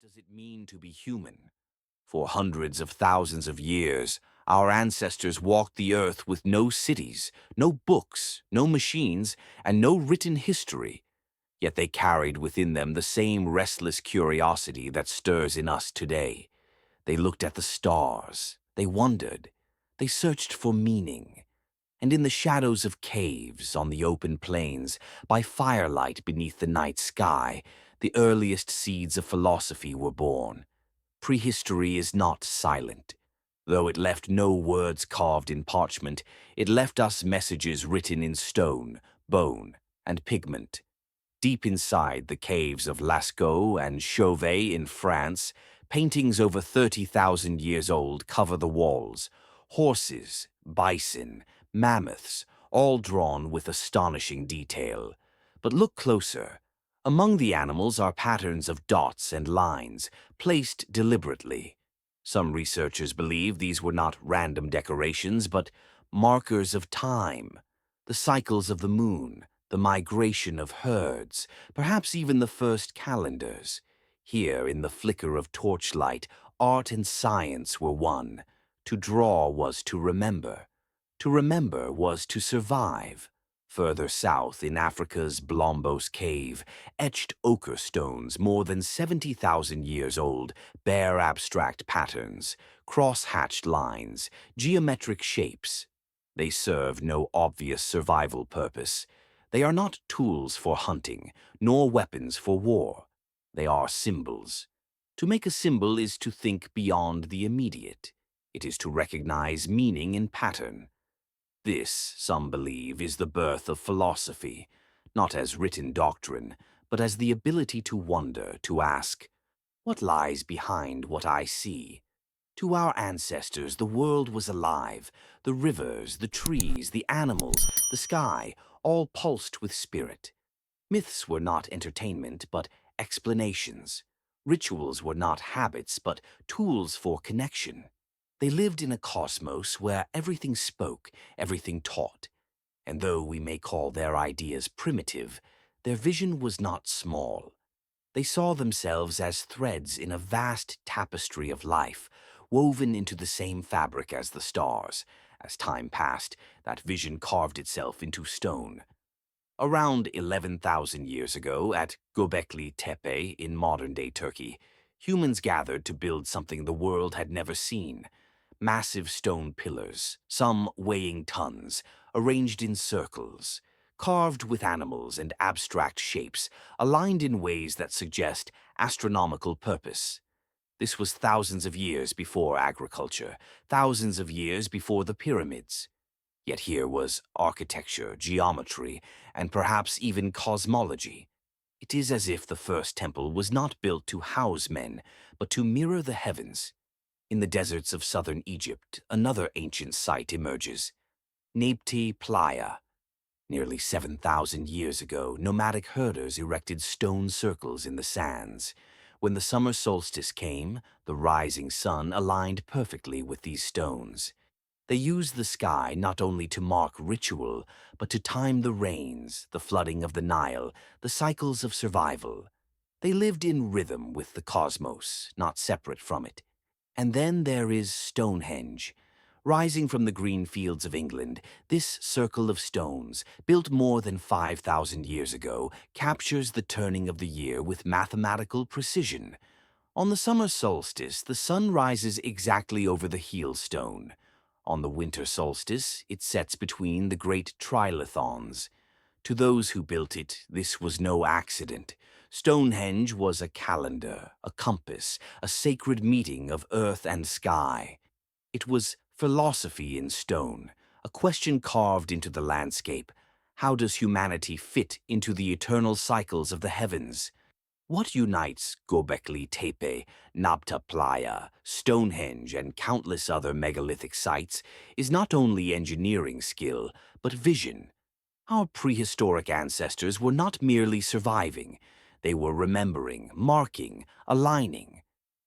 does it mean to be human? For hundreds of thousands of years, our ancestors walked the earth with no cities, no books, no machines, and no written history. Yet they carried within them the same restless curiosity that stirs in us today. They looked at the stars, they wondered, they searched for meaning. And in the shadows of caves, on the open plains, by firelight beneath the night sky, the earliest seeds of philosophy were born. Prehistory is not silent. Though it left no words carved in parchment, it left us messages written in stone, bone, and pigment. Deep inside the caves of Lascaux and Chauvet in France, paintings over 30,000 years old cover the walls. Horses, bison, mammoths, all drawn with astonishing detail. But look closer. Among the animals are patterns of dots and lines, placed deliberately. Some researchers believe these were not random decorations, but markers of time, the cycles of the moon, the migration of herds, perhaps even the first calendars. Here, in the flicker of torchlight, art and science were one. To draw was to remember. To remember was to survive. Further south, in Africa's Blombos Cave, etched ochre stones more than 70,000 years old bear abstract patterns, cross-hatched lines, geometric shapes. They serve no obvious survival purpose. They are not tools for hunting, nor weapons for war. They are symbols. To make a symbol is to think beyond the immediate. It is to recognize meaning in pattern. This, some believe, is the birth of philosophy, not as written doctrine, but as the ability to wonder, to ask, what lies behind what I see? To our ancestors, the world was alive. The rivers, the trees, the animals, the sky, all pulsed with spirit. Myths were not entertainment, but explanations. Rituals were not habits, but tools for connection. They lived in a cosmos where everything spoke, everything taught. And though we may call their ideas primitive, their vision was not small. They saw themselves as threads in a vast tapestry of life, woven into the same fabric as the stars. As time passed, that vision carved itself into stone. Around 11,000 years ago, at Göbekli Tepe in modern-day Turkey, humans gathered to build something the world had never seen. Massive stone pillars, some weighing tons, arranged in circles, carved with animals and abstract shapes, aligned in ways that suggest astronomical purpose. This was thousands of years before agriculture, thousands of years before the pyramids. Yet here was architecture, geometry, and perhaps even cosmology. It is as if the first temple was not built to house men, but to mirror the heavens. In the deserts of southern Egypt, another ancient site emerges, Nebti Playa. Nearly 7,000 years ago, nomadic herders erected stone circles in the sands. When the summer solstice came, the rising sun aligned perfectly with these stones. They used the sky not only to mark ritual, but to time the rains, the flooding of the Nile, the cycles of survival. They lived in rhythm with the cosmos, not separate from it. And then there is Stonehenge. Rising from the green fields of England, this circle of stones, built more than 5,000 years ago, captures the turning of the year with mathematical precision. On the summer solstice, the sun rises exactly over the heel stone. On the winter solstice, it sets between the great trilithons. To those who built it, this was no accident. Stonehenge was a calendar, a compass, a sacred meeting of earth and sky. It was philosophy in stone, a question carved into the landscape. How does humanity fit into the eternal cycles of the heavens? What unites Göbekli Tepe, Nabta Playa, Stonehenge, and countless other megalithic sites is not only engineering skill, but vision. Our prehistoric ancestors were not merely surviving. They were remembering, marking, aligning.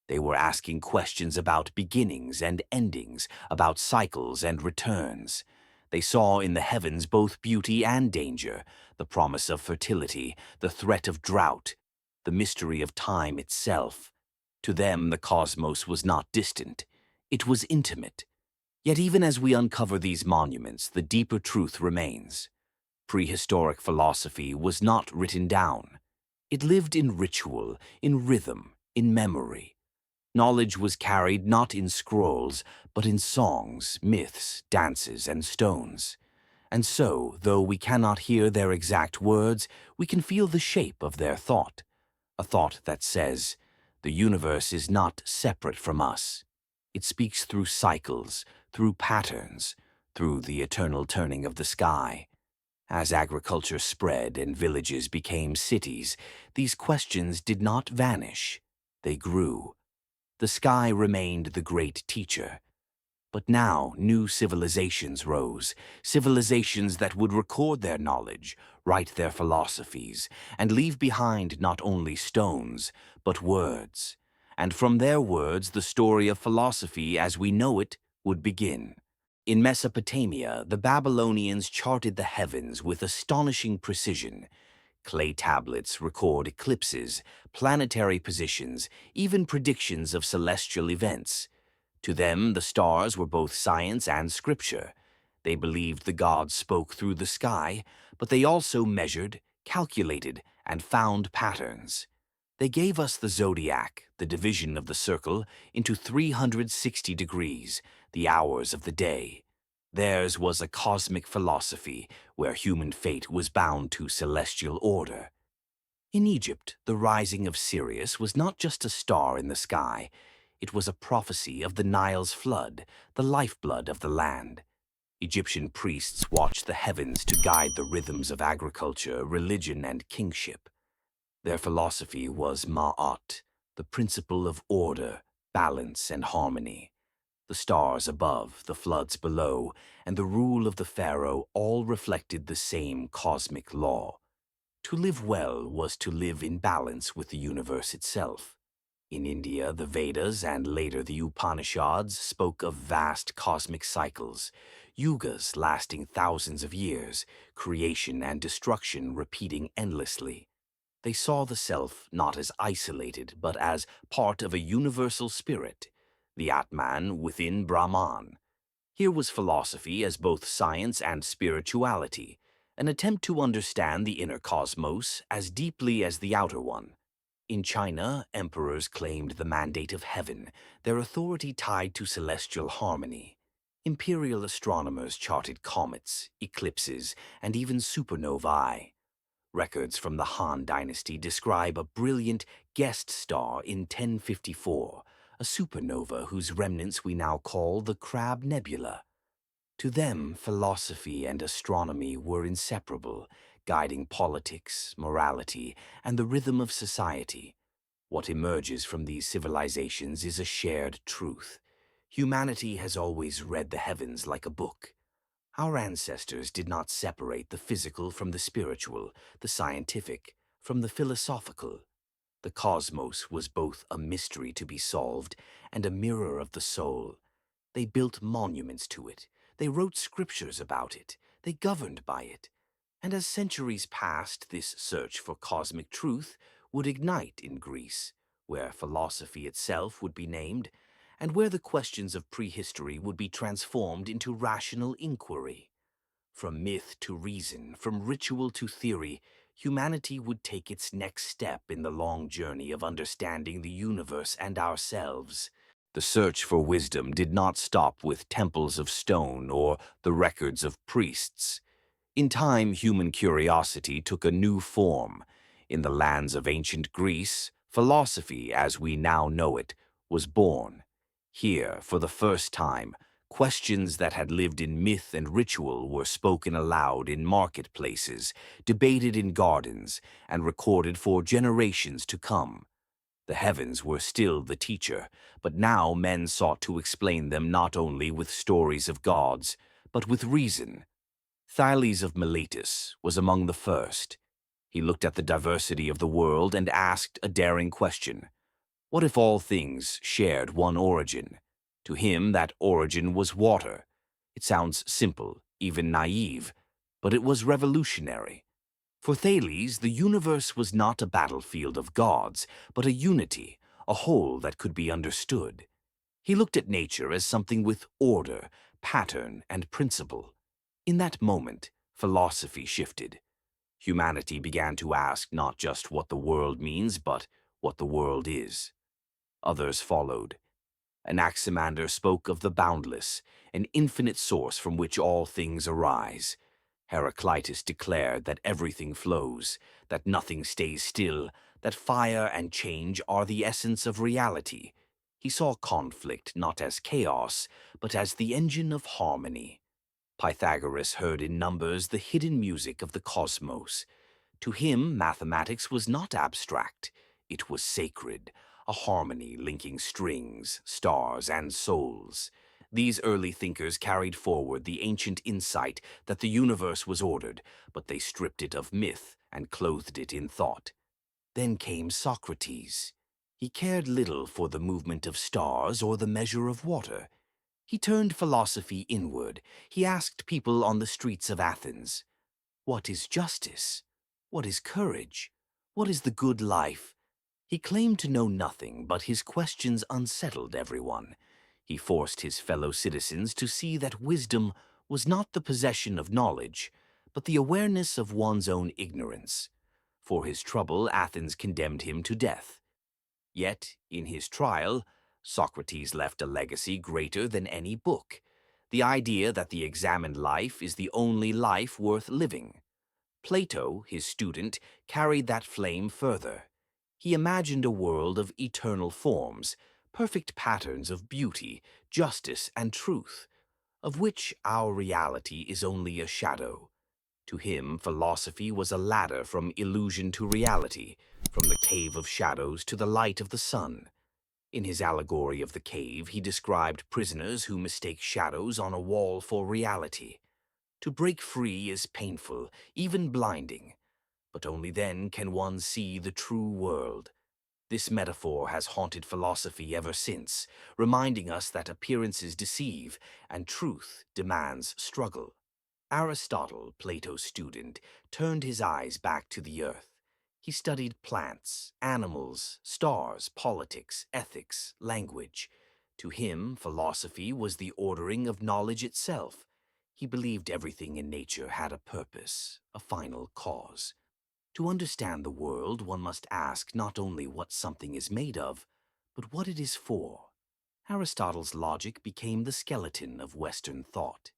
They were asking questions about beginnings and endings, about cycles and returns. They saw in the heavens both beauty and danger, the promise of fertility, the threat of drought, the mystery of time itself. To them, the cosmos was not distant. It was intimate. Yet even as we uncover these monuments, the deeper truth remains. Prehistoric philosophy was not written down. It lived in ritual, in rhythm, in memory. Knowledge was carried not in scrolls, but in songs, myths, dances, and stones. And so, though we cannot hear their exact words, we can feel the shape of their thought. A thought that says, the universe is not separate from us. It speaks through cycles, through patterns, through the eternal turning of the sky. As agriculture spread and villages became cities, these questions did not vanish. They grew. The sky remained the great teacher. But now new civilizations rose, civilizations that would record their knowledge, write their philosophies, and leave behind not only stones, but words. And from their words the story of philosophy as we know it would begin. In Mesopotamia, the Babylonians charted the heavens with astonishing precision. Clay tablets record eclipses, planetary positions, even predictions of celestial events. To them, the stars were both science and scripture. They believed the gods spoke through the sky, but they also measured, calculated, and found patterns. They gave us the zodiac, the division of the circle, into 360 degrees, the hours of the day. Theirs was a cosmic philosophy, where human fate was bound to celestial order. In Egypt, the rising of Sirius was not just a star in the sky. It was a prophecy of the Nile's flood, the lifeblood of the land. Egyptian priests watched the heavens to guide the rhythms of agriculture, religion, and kingship. Their philosophy was Ma'at, the principle of order, balance, and harmony. The stars above, the floods below, and the rule of the pharaoh all reflected the same cosmic law. To live well was to live in balance with the universe itself. In India, the Vedas and later the Upanishads spoke of vast cosmic cycles, yugas lasting thousands of years, creation and destruction repeating endlessly. They saw the self not as isolated, but as part of a universal spirit, the Atman within Brahman. Here was philosophy as both science and spirituality, an attempt to understand the inner cosmos as deeply as the outer one. In China, emperors claimed the mandate of heaven, their authority tied to celestial harmony. Imperial astronomers charted comets, eclipses, and even supernovae. Records from the Han Dynasty describe a brilliant guest star in 1054, a supernova whose remnants we now call the Crab Nebula. To them, philosophy and astronomy were inseparable, guiding politics, morality, and the rhythm of society. What emerges from these civilizations is a shared truth. Humanity has always read the heavens like a book. Our ancestors did not separate the physical from the spiritual, the scientific from the philosophical. The cosmos was both a mystery to be solved and a mirror of the soul. They built monuments to it. They wrote scriptures about it. They governed by it. And as centuries passed, this search for cosmic truth would ignite in Greece, where philosophy itself would be named, and where the questions of prehistory would be transformed into rational inquiry. From myth to reason, from ritual to theory, humanity would take its next step in the long journey of understanding the universe and ourselves. The search for wisdom did not stop with temples of stone or the records of priests. In time, human curiosity took a new form. In the lands of ancient Greece, philosophy, as we now know it, was born. Here, for the first time, questions that had lived in myth and ritual were spoken aloud in marketplaces, debated in gardens, and recorded for generations to come. The heavens were still the teacher, but now men sought to explain them not only with stories of gods, but with reason. Thales of Miletus was among the first. He looked at the diversity of the world and asked a daring question. What if all things shared one origin? To him, that origin was water. It sounds simple, even naive, but it was revolutionary. For Thales, the universe was not a battlefield of gods, but a unity, a whole that could be understood. He looked at nature as something with order, pattern, and principle. In that moment, philosophy shifted. Humanity began to ask not just what the world means, but what the world is. Others followed. Anaximander spoke of the boundless, an infinite source from which all things arise. Heraclitus declared that everything flows, that nothing stays still, that fire and change are the essence of reality. He saw conflict not as chaos, but as the engine of harmony. Pythagoras heard in numbers the hidden music of the cosmos. To him, mathematics was not abstract. It was sacred, a harmony linking strings, stars, and souls. These early thinkers carried forward the ancient insight that the universe was ordered, but they stripped it of myth and clothed it in thought. Then came Socrates. He cared little for the movement of stars or the measure of water. He turned philosophy inward. He asked people on the streets of Athens, "What is justice? What is courage? What is the good life?" He claimed to know nothing, but his questions unsettled everyone. He forced his fellow citizens to see that wisdom was not the possession of knowledge, but the awareness of one's own ignorance. For his trouble, Athens condemned him to death. Yet, in his trial, Socrates left a legacy greater than any book, the idea that the examined life is the only life worth living. Plato, his student, carried that flame further. He imagined a world of eternal forms, perfect patterns of beauty, justice, and truth, of which our reality is only a shadow. To him, philosophy was a ladder from illusion to reality, from the cave of shadows to the light of the sun. In his allegory of the cave, he described prisoners who mistake shadows on a wall for reality. To break free is painful, even blinding, but only then can one see the true world. This metaphor has haunted philosophy ever since, reminding us that appearances deceive and truth demands struggle. Aristotle, Plato's student, turned his eyes back to the earth. He studied plants, animals, stars, politics, ethics, language. To him, philosophy was the ordering of knowledge itself. He believed everything in nature had a purpose, a final cause. To understand the world, one must ask not only what something is made of, but what it is for. Aristotle's logic became the skeleton of Western thought.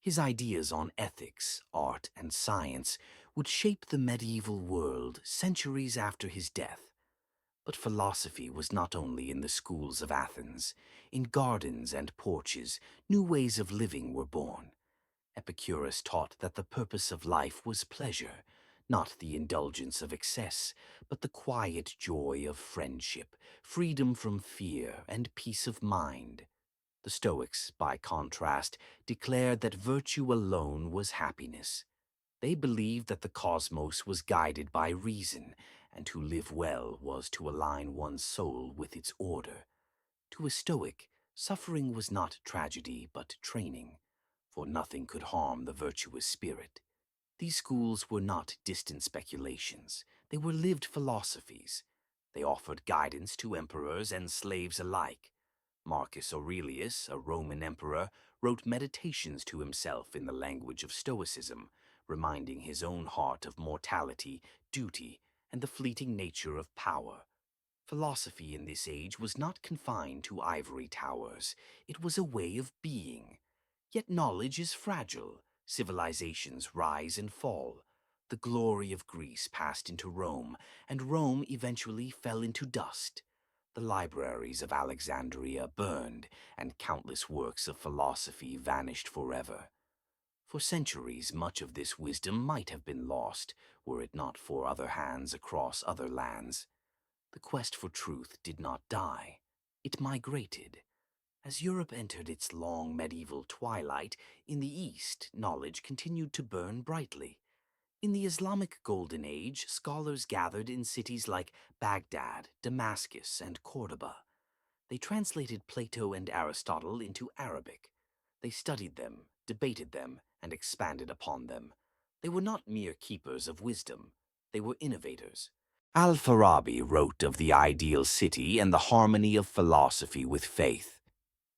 His ideas on ethics, art, and science would shape the medieval world centuries after his death. But philosophy was not only in the schools of Athens. In gardens and porches, new ways of living were born. Epicurus taught that the purpose of life was pleasure, not the indulgence of excess, but the quiet joy of friendship, freedom from fear, and peace of mind. The Stoics, by contrast, declared that virtue alone was happiness. They believed that the cosmos was guided by reason, and to live well was to align one's soul with its order. To a Stoic, suffering was not tragedy but training, for nothing could harm the virtuous spirit. These schools were not distant speculations. They were lived philosophies. They offered guidance to emperors and slaves alike. Marcus Aurelius, a Roman emperor, wrote meditations to himself in the language of Stoicism, reminding his own heart of mortality, duty, and the fleeting nature of power. Philosophy in this age was not confined to ivory towers. It was a way of being. Yet knowledge is fragile. Civilisations rise and fall. The glory of Greece passed into Rome, and Rome eventually fell into dust. The libraries of Alexandria burned, and countless works of philosophy vanished forever. For centuries, much of this wisdom might have been lost, were it not for other hands across other lands. The quest for truth did not die. It migrated. As Europe entered its long medieval twilight, in the East, knowledge continued to burn brightly. In the Islamic Golden Age, scholars gathered in cities like Baghdad, Damascus, and Cordoba. They translated Plato and Aristotle into Arabic. They studied them, debated them, and expanded upon them. They were not mere keepers of wisdom. They were innovators. Al-Farabi wrote of the ideal city and the harmony of philosophy with faith.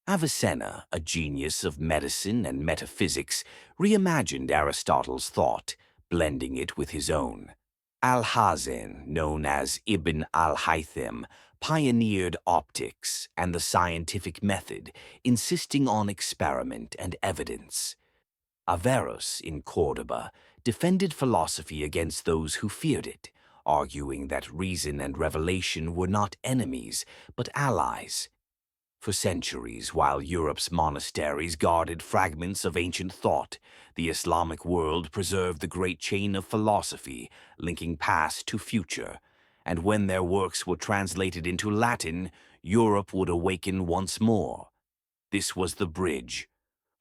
Avicenna, a genius of medicine and metaphysics, reimagined Aristotle's thought, blending it with his own. Al-Hazen, known as Ibn al-Haytham, pioneered optics and the scientific method, insisting on experiment and evidence. Averroes, in Córdoba, defended philosophy against those who feared it, arguing that reason and revelation were not enemies, but allies. For centuries, while Europe's monasteries guarded fragments of ancient thought, the Islamic world preserved the great chain of philosophy, linking past to future. And when their works were translated into Latin, Europe would awaken once more. This was the bridge.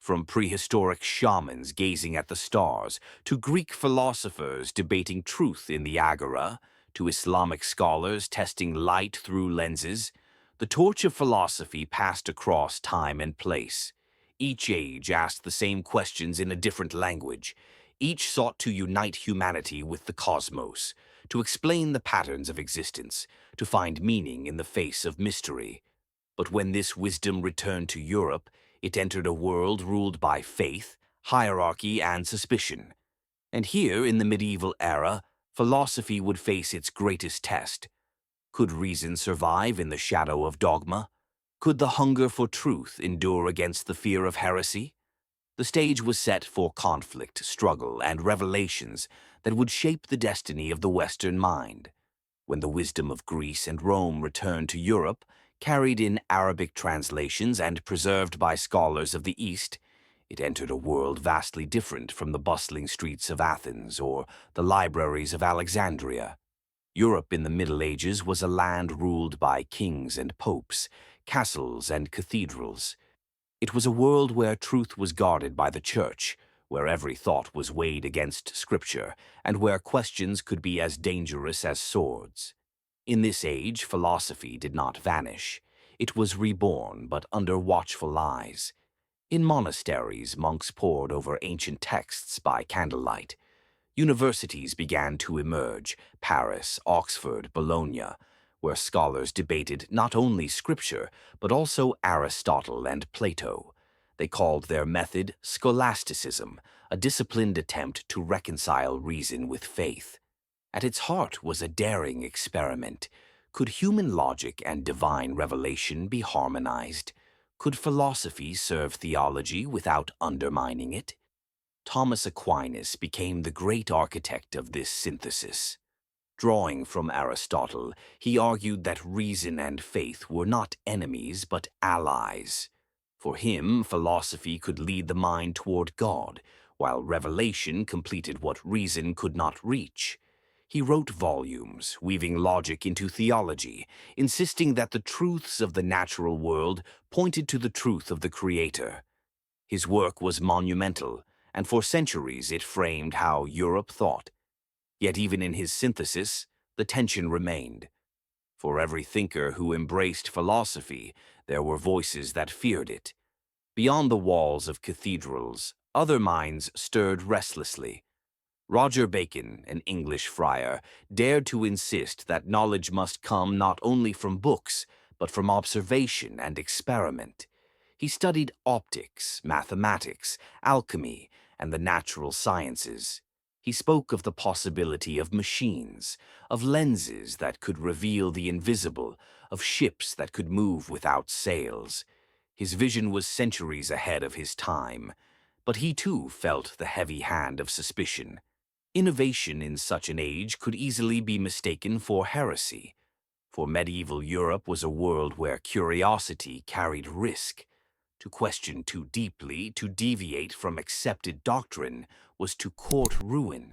From prehistoric shamans gazing at the stars, to Greek philosophers debating truth in the agora, to Islamic scholars testing light through lenses, the torch of philosophy passed across time and place. Each age asked the same questions in a different language. Each sought to unite humanity with the cosmos, to explain the patterns of existence, to find meaning in the face of mystery. But when this wisdom returned to Europe, it entered a world ruled by faith, hierarchy, and suspicion. And here, in the medieval era, philosophy would face its greatest test. Could reason survive in the shadow of dogma? Could the hunger for truth endure against the fear of heresy? The stage was set for conflict, struggle, and revelations that would shape the destiny of the Western mind. When the wisdom of Greece and Rome returned to Europe, carried in Arabic translations and preserved by scholars of the East, it entered a world vastly different from the bustling streets of Athens or the libraries of Alexandria. Europe in the Middle Ages was a land ruled by kings and popes, castles and cathedrals. It was a world where truth was guarded by the church, where every thought was weighed against scripture, and where questions could be as dangerous as swords. In this age, philosophy did not vanish. It was reborn, but under watchful eyes. In monasteries, monks pored over ancient texts by candlelight. Universities began to emerge, Paris, Oxford, Bologna, where scholars debated not only scripture, but also Aristotle and Plato. They called their method scholasticism, a disciplined attempt to reconcile reason with faith. At its heart was a daring experiment. Could human logic and divine revelation be harmonized? Could philosophy serve theology without undermining it? Thomas Aquinas became the great architect of this synthesis. Drawing from Aristotle, he argued that reason and faith were not enemies but allies. For him, philosophy could lead the mind toward God, while revelation completed what reason could not reach. He wrote volumes, weaving logic into theology, insisting that the truths of the natural world pointed to the truth of the Creator. His work was monumental, and for centuries it framed how Europe thought. Yet even in his synthesis, the tension remained. For every thinker who embraced philosophy, there were voices that feared it. Beyond the walls of cathedrals, other minds stirred restlessly. Roger Bacon, an English friar, dared to insist that knowledge must come not only from books, but from observation and experiment. He studied optics, mathematics, alchemy, and the natural sciences. He spoke of the possibility of machines, of lenses that could reveal the invisible, of ships that could move without sails. His vision was centuries ahead of his time, but he too felt the heavy hand of suspicion. Innovation in such an age could easily be mistaken for heresy, for medieval Europe was a world where curiosity carried risk. To question too deeply, to deviate from accepted doctrine, was to court ruin.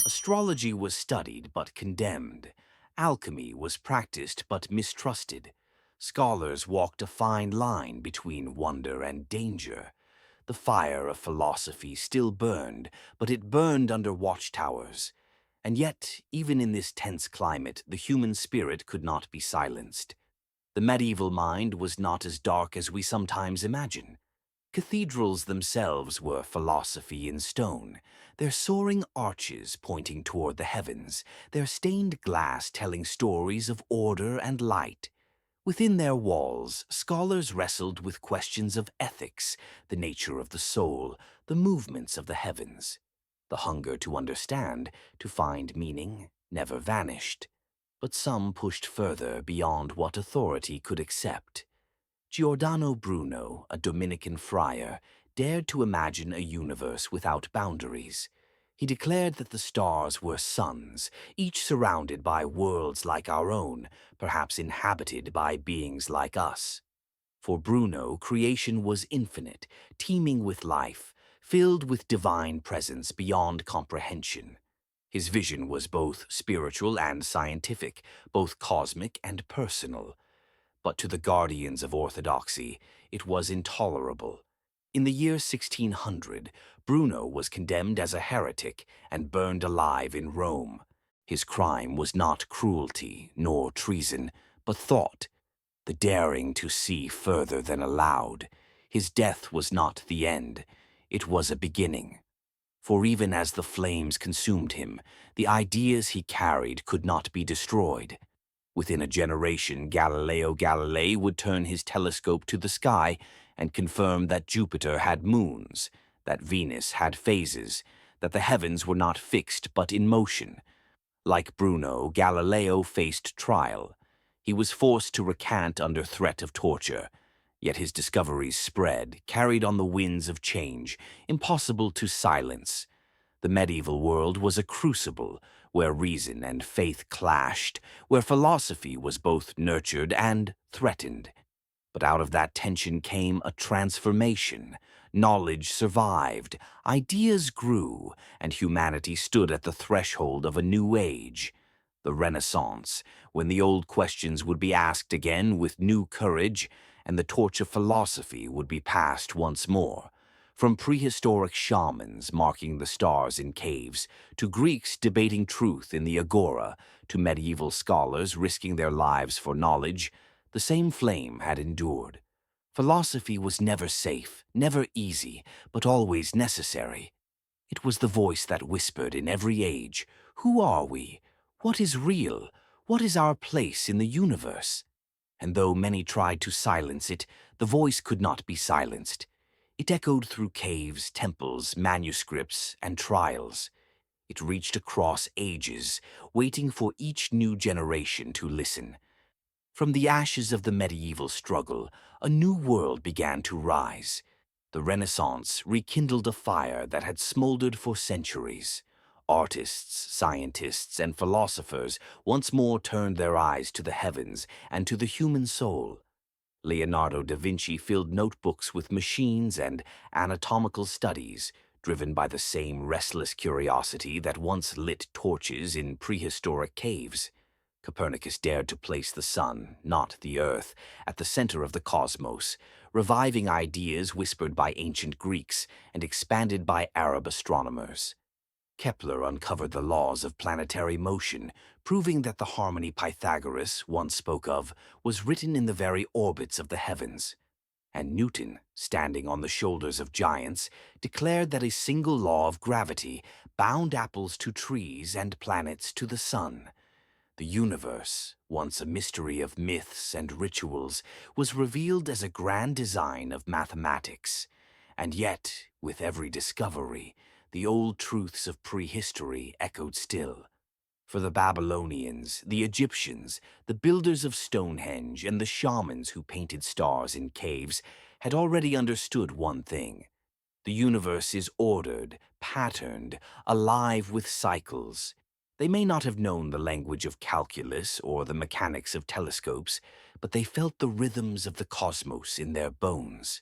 Astrology was studied but condemned. Alchemy was practiced but mistrusted. Scholars walked a fine line between wonder and danger. The fire of philosophy still burned, but it burned under watchtowers. And yet, even in this tense climate, the human spirit could not be silenced. The medieval mind was not as dark as we sometimes imagine. Cathedrals themselves were philosophy in stone, their soaring arches pointing toward the heavens, their stained glass telling stories of order and light. Within their walls, scholars wrestled with questions of ethics, the nature of the soul, the movements of the heavens. The hunger to understand, to find meaning, never vanished. But some pushed further beyond what authority could accept. Giordano Bruno, a Dominican friar, dared to imagine a universe without boundaries. He declared that the stars were suns, each surrounded by worlds like our own, perhaps inhabited by beings like us. For Bruno, creation was infinite, teeming with life, filled with divine presence beyond comprehension. His vision was both spiritual and scientific, both cosmic and personal. But to the guardians of orthodoxy, it was intolerable. In the year 1600, Bruno was condemned as a heretic and burned alive in Rome. His crime was not cruelty nor treason, but thought, the daring to see further than allowed. His death was not the end, it was a beginning. For even as the flames consumed him, the ideas he carried could not be destroyed. Within a generation, Galileo Galilei would turn his telescope to the sky and confirm that Jupiter had moons, that Venus had phases, that the heavens were not fixed but in motion. Like Bruno, Galileo faced trial. He was forced to recant under threat of torture. Yet his discoveries spread, carried on the winds of change, impossible to silence. The medieval world was a crucible where reason and faith clashed, where philosophy was both nurtured and threatened. But out of that tension came a transformation. Knowledge survived, ideas grew, and humanity stood at the threshold of a new age. The Renaissance, when the old questions would be asked again with new courage, and the torch of philosophy would be passed once more. From prehistoric shamans marking the stars in caves, to Greeks debating truth in the agora, to medieval scholars risking their lives for knowledge, the same flame had endured. Philosophy was never safe, never easy, but always necessary. It was the voice that whispered in every age, "Who are we? What is real? What is our place in the universe?" And though many tried to silence it, the voice could not be silenced. It echoed through caves, temples, manuscripts, and trials. It reached across ages, waiting for each new generation to listen. From the ashes of the medieval struggle, a new world began to rise. The Renaissance rekindled a fire that had smoldered for centuries. Artists, scientists, and philosophers once more turned their eyes to the heavens and to the human soul. Leonardo da Vinci filled notebooks with machines and anatomical studies, driven by the same restless curiosity that once lit torches in prehistoric caves. Copernicus dared to place the sun, not the earth, at the center of the cosmos, reviving ideas whispered by ancient Greeks and expanded by Arab astronomers. Kepler uncovered the laws of planetary motion, proving that the harmony Pythagoras once spoke of was written in the very orbits of the heavens. And Newton, standing on the shoulders of giants, declared that a single law of gravity bound apples to trees and planets to the sun. The universe, once a mystery of myths and rituals, was revealed as a grand design of mathematics. And yet, with every discovery, the old truths of prehistory echoed still. For the Babylonians, the Egyptians, the builders of Stonehenge, and the shamans who painted stars in caves had already understood one thing. The universe is ordered, patterned, alive with cycles. They may not have known the language of calculus or the mechanics of telescopes, but they felt the rhythms of the cosmos in their bones.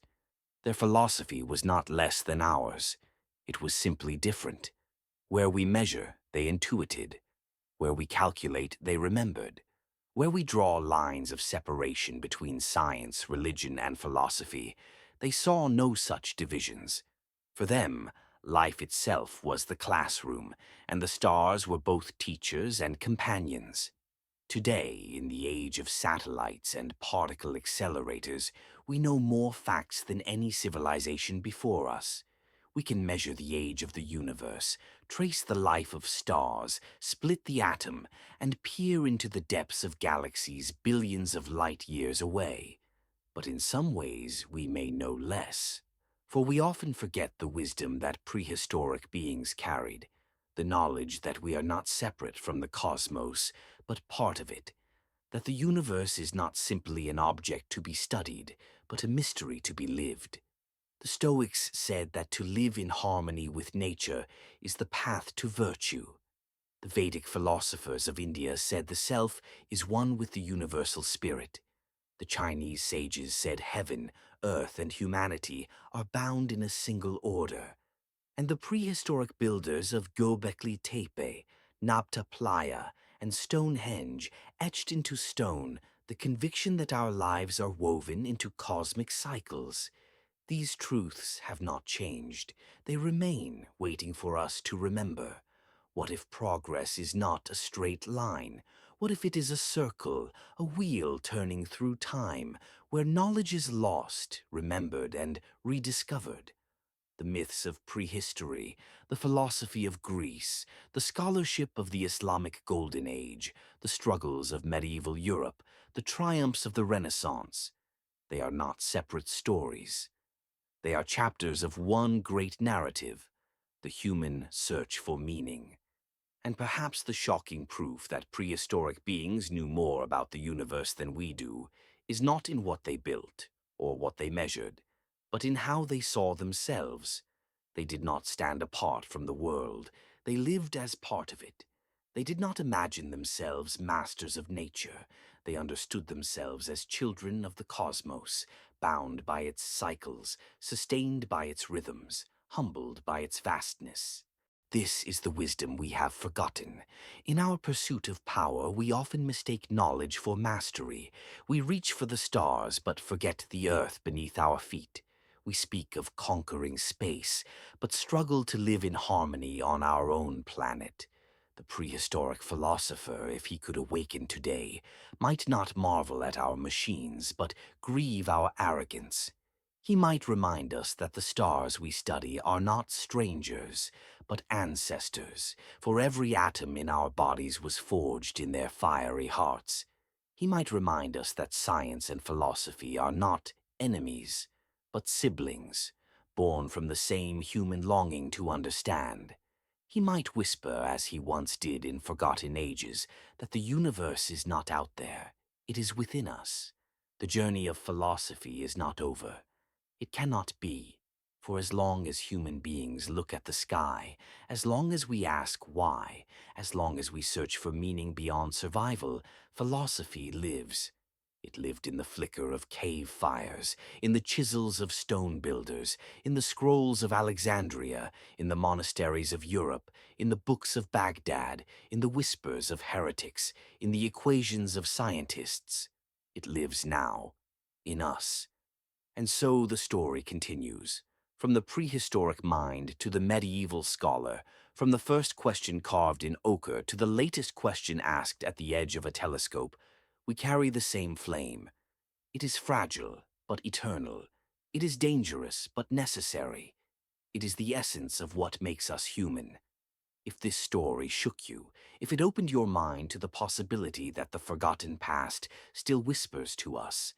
Their philosophy was not less than ours. It was simply different. Where we measure, they intuited. Where we calculate, they remembered. Where we draw lines of separation between science, religion, and philosophy, they saw no such divisions. For them, life itself was the classroom, and the stars were both teachers and companions. Today, in the age of satellites and particle accelerators, we know more facts than any civilization before us. We can measure the age of the universe, trace the life of stars, split the atom, and peer into the depths of galaxies billions of light years away. But in some ways, we may know less. For we often forget the wisdom that prehistoric beings carried, the knowledge that we are not separate from the cosmos, but part of it, that the universe is not simply an object to be studied, but a mystery to be lived. The Stoics said that to live in harmony with nature is the path to virtue. The Vedic philosophers of India said the self is one with the universal spirit. The Chinese sages said heaven, earth, and humanity are bound in a single order. And the prehistoric builders of Göbekli Tepe, Nabta Playa, and Stonehenge etched into stone the conviction that our lives are woven into cosmic cycles. These truths have not changed. They remain, waiting for us to remember. What if progress is not a straight line? What if it is a circle, a wheel turning through time, where knowledge is lost, remembered, and rediscovered? The myths of prehistory, the philosophy of Greece, the scholarship of the Islamic Golden Age, the struggles of medieval Europe, the triumphs of the Renaissance. They are not separate stories. They are chapters of one great narrative, the human search for meaning. And perhaps the shocking proof that prehistoric beings knew more about the universe than we do is not in what they built or what they measured, but in how they saw themselves. They did not stand apart from the world. They lived as part of it. They did not imagine themselves masters of nature. They understood themselves as children of the cosmos, bound by its cycles, sustained by its rhythms, humbled by its vastness. This is the wisdom we have forgotten. In our pursuit of power, we often mistake knowledge for mastery. We reach for the stars, but forget the earth beneath our feet. We speak of conquering space, but struggle to live in harmony on our own planet. The prehistoric philosopher, if he could awaken today, might not marvel at our machines, but grieve our arrogance. He might remind us that the stars we study are not strangers, but ancestors, for every atom in our bodies was forged in their fiery hearts. He might remind us that science and philosophy are not enemies, but siblings, born from the same human longing to understand. He might whisper, as he once did in forgotten ages, that the universe is not out there, it is within us. The journey of philosophy is not over. It cannot be, for as long as human beings look at the sky, as long as we ask why, as long as we search for meaning beyond survival, philosophy lives. It lived in the flicker of cave fires, in the chisels of stone builders, in the scrolls of Alexandria, in the monasteries of Europe, in the books of Baghdad, in the whispers of heretics, in the equations of scientists. It lives now, in us. And so the story continues. From the prehistoric mind to the medieval scholar, from the first question carved in ochre to the latest question asked at the edge of a telescope, we carry the same flame. It is fragile, but eternal. It is dangerous, but necessary. It is the essence of what makes us human. If this story shook you, if it opened your mind to the possibility that the forgotten past still whispers to us,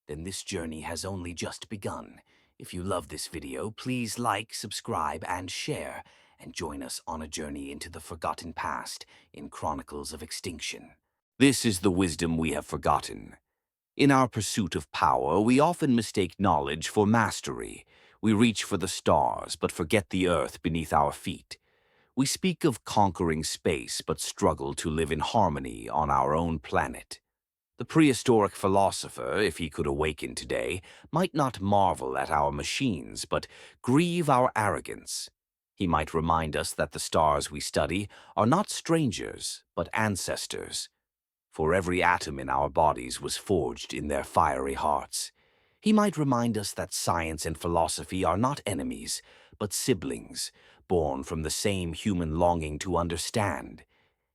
then this journey has only just begun. If you love this video, please like, subscribe, and share, and join us on a journey into the forgotten past in Chronicles of Extinction. This is the wisdom we have forgotten. In our pursuit of power, we often mistake knowledge for mastery. We reach for the stars, but forget the earth beneath our feet. We speak of conquering space, but struggle to live in harmony on our own planet. The prehistoric philosopher, if he could awaken today, might not marvel at our machines, but grieve our arrogance. He might remind us that the stars we study are not strangers, but ancestors. For every atom in our bodies was forged in their fiery hearts. He might remind us that science and philosophy are not enemies, but siblings, born from the same human longing to understand.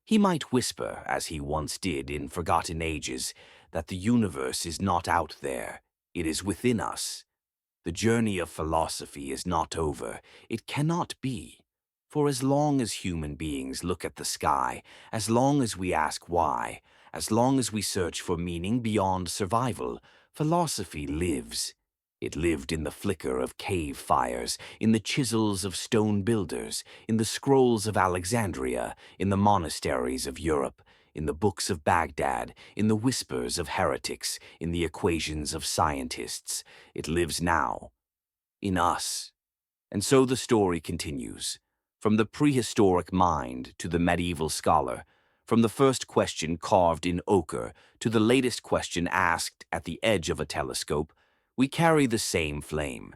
He might whisper, as he once did in forgotten ages, that the universe is not out there, it is within us. The journey of philosophy is not over. It cannot be. For as long as human beings look at the sky, as long as we ask why, as long as we search for meaning beyond survival, philosophy lives. It lived in the flicker of cave fires, in the chisels of stone builders, in the scrolls of Alexandria, in the monasteries of Europe, in the books of Baghdad, in the whispers of heretics, in the equations of scientists. It lives now, in us. And so the story continues. From the prehistoric mind to the medieval scholar, from the first question carved in ochre to the latest question asked at the edge of a telescope, we carry the same flame.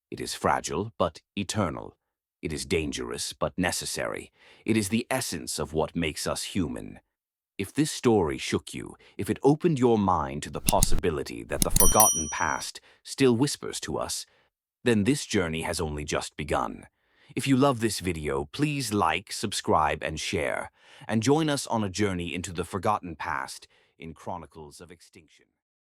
It is fragile, but eternal. It is dangerous, but necessary. It is the essence of what makes us human. If this story shook you, if it opened your mind to the possibility that the forgotten past still whispers to us, then this journey has only just begun. If you love this video, please like, subscribe, and share, and join us on a journey into the forgotten past in Chronicles of Extinction.